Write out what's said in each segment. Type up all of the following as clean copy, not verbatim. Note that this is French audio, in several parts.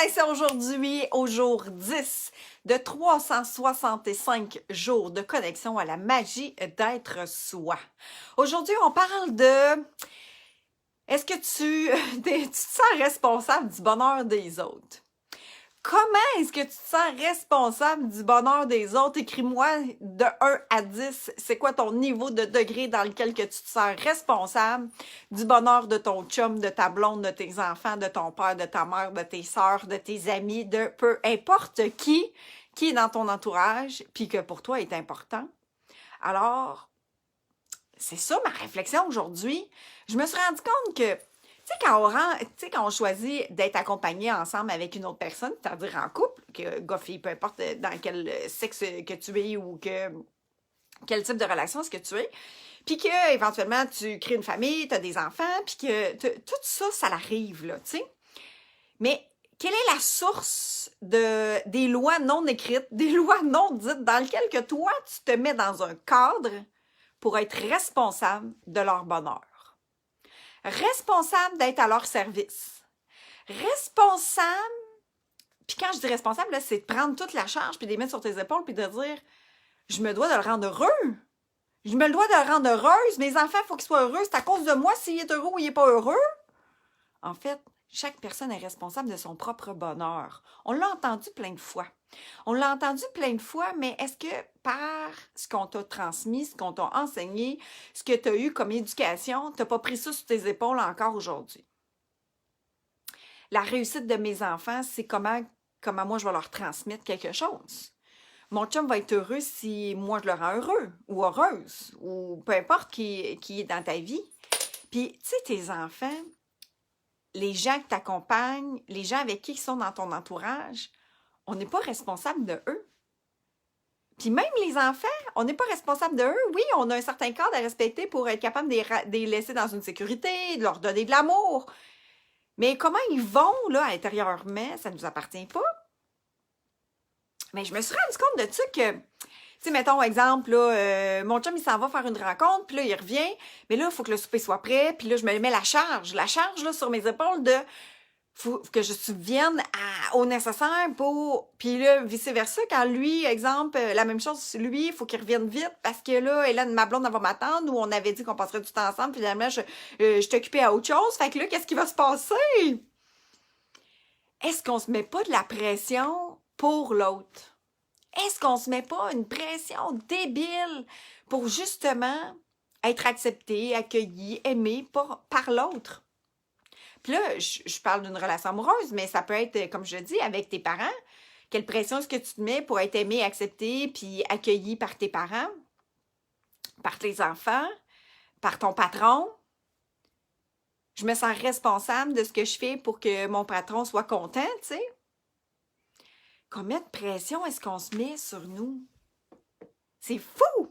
Hey, c'est aujourd'hui, au jour 10 de 365 jours de connexion à la magie d'être soi. Aujourd'hui, on parle de est-ce que tu te sens responsable du bonheur des autres? Comment est-ce que tu te sens responsable du bonheur des autres? Écris-moi de 1 à 10, c'est quoi ton niveau de degré dans lequel que tu te sens responsable du bonheur de ton chum, de ta blonde, de tes enfants, de ton père, de ta mère, de tes sœurs, de tes amis, de peu importe qui est dans ton entourage, puis que pour toi est important. Alors, c'est ça ma réflexion aujourd'hui. Je me suis rendu compte que quand on choisit d'être accompagné ensemble avec une autre personne, c'est-à-dire en couple, que gars, fille, peu importe dans quel sexe que tu es ou quel type de relation est-ce que tu es, puis que éventuellement tu crées une famille, tu as des enfants, puis que tout ça, ça l'arrive, là, tu sais. Mais quelle est la source des lois non écrites, des lois non dites, dans lesquelles que toi, tu te mets dans un cadre pour être responsable de leur bonheur? Responsable d'être à leur service. Responsable, puis quand je dis responsable, là, c'est de prendre toute la charge, puis de les mettre sur tes épaules, puis de dire, je me dois de le rendre heureux. Je me dois de le rendre heureuse. Mes enfants, il faut qu'ils soient heureux. C'est à cause de moi s'il est heureux ou il n'est pas heureux. En fait, chaque personne est responsable de son propre bonheur. On l'a entendu plein de fois. On l'a entendu plein de fois, mais est-ce que par ce qu'on t'a transmis, ce qu'on t'a enseigné, ce que tu as eu comme éducation, tu n'as pas pris ça sur tes épaules encore aujourd'hui? La réussite de mes enfants, c'est comment moi je vais leur transmettre quelque chose. Mon chum va être heureux si moi je le rends heureux ou heureuse ou peu importe qui est dans ta vie. Puis, tu sais, tes enfants, les gens qui t'accompagnent, les gens avec qui ils sont dans ton entourage, on n'est pas responsable de eux. Puis même les enfants, on n'est pas responsable de eux. Oui, on a un certain cadre à respecter pour être capable de les laisser dans une sécurité, de leur donner de l'amour. Mais comment ils vont, là, intérieurement, ça ne nous appartient pas. Mais je me suis rendu compte de ça que, tu sais, mettons, exemple, là, mon chum, il s'en va faire une rencontre, puis là, il revient, mais là, il faut que le souper soit prêt, puis là, je me mets la charge, là, sur mes épaules de faut que je subvienne au nécessaire pour... Puis là, vice-versa, quand lui, exemple, la même chose, lui, il faut qu'il revienne vite parce que là, Hélène, ma blonde, elle va m'attendre ou on avait dit qu'on passerait du temps ensemble, finalement, je suis occupée à autre chose. Fait que là, qu'est-ce qui va se passer? Est-ce qu'on se met pas de la pression pour l'autre? Est-ce qu'on se met pas une pression débile pour justement être accepté, accueilli, aimé par l'autre? Puis là, je parle d'une relation amoureuse, mais ça peut être, comme je dis, avec tes parents. Quelle pression est-ce que tu te mets pour être aimé, accepté, puis accueilli par tes parents, par tes enfants, par ton patron? Je me sens responsable de ce que je fais pour que mon patron soit content, tu sais. Combien de pression est-ce qu'on se met sur nous? C'est fou!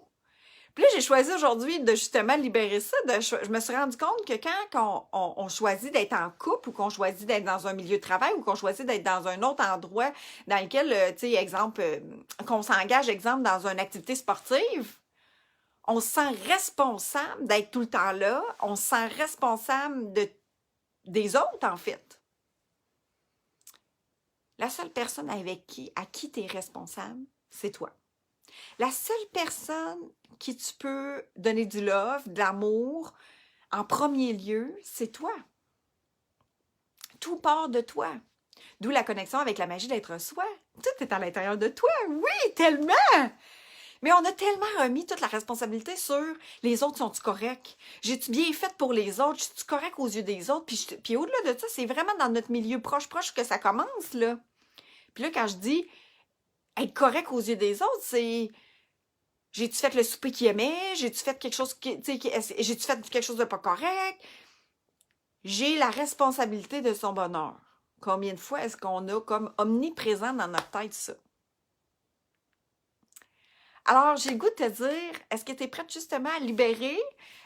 Puis là, j'ai choisi aujourd'hui de justement libérer ça. Je me suis rendu compte que quand on choisit d'être en couple ou qu'on choisit d'être dans un milieu de travail ou qu'on choisit d'être dans un autre endroit dans lequel, tu sais, exemple, qu'on s'engage, exemple, dans une activité sportive, on se sent responsable d'être tout le temps là. On se sent responsable des autres, en fait. La seule personne à qui tu es responsable, c'est toi. La seule personne qui tu peux donner du love, de l'amour, en premier lieu, c'est toi. Tout part de toi. D'où la connexion avec la magie d'être soi. Tout est à l'intérieur de toi. Oui, tellement! Mais on a tellement remis toute la responsabilité sur les autres, sont-tu corrects? J'ai-tu bien fait pour les autres? Suis-tu correct aux yeux des autres? Puis au-delà de ça, c'est vraiment dans notre milieu proche que ça commence, là. Puis là, quand je dis être correct aux yeux des autres, c'est... J'ai-tu fait le souper qu'il aimait? J'ai-tu fait quelque chose j'ai-tu fait quelque chose de pas correct? J'ai la responsabilité de son bonheur. Combien de fois est-ce qu'on a comme omniprésent dans notre tête ça? Alors, j'ai le goût de te dire, est-ce que tu es prête justement à libérer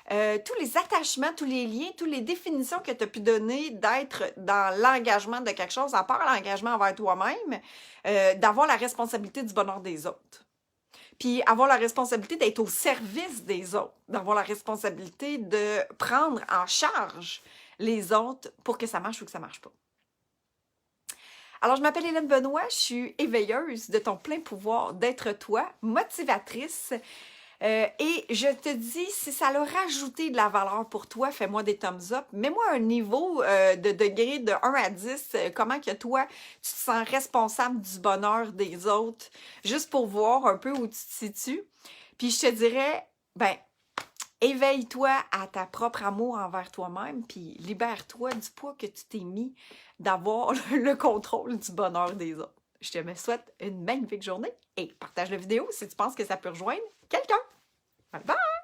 tous les attachements, tous les liens, toutes les définitions que tu as pu donner d'être dans l'engagement de quelque chose, à part l'engagement envers toi-même, d'avoir la responsabilité du bonheur des autres? Puis avoir la responsabilité d'être au service des autres, d'avoir la responsabilité de prendre en charge les autres pour que ça marche ou que ça marche pas. Alors, je m'appelle Hélène Benoît, je suis éveilleuse de ton plein pouvoir d'être toi, motivatrice. Et je te dis, si ça a rajouté de la valeur pour toi, fais-moi des thumbs up. Mets-moi un niveau de degré de 1 à 10, comment que toi, tu te sens responsable du bonheur des autres, juste pour voir un peu où tu te situes. Puis je te dirais, ben, éveille-toi à ta propre amour envers toi-même, puis libère-toi du poids que tu t'es mis d'avoir le contrôle du bonheur des autres. Je te souhaite une magnifique journée et partage la vidéo si tu penses que ça peut rejoindre quelqu'un. Bye bye!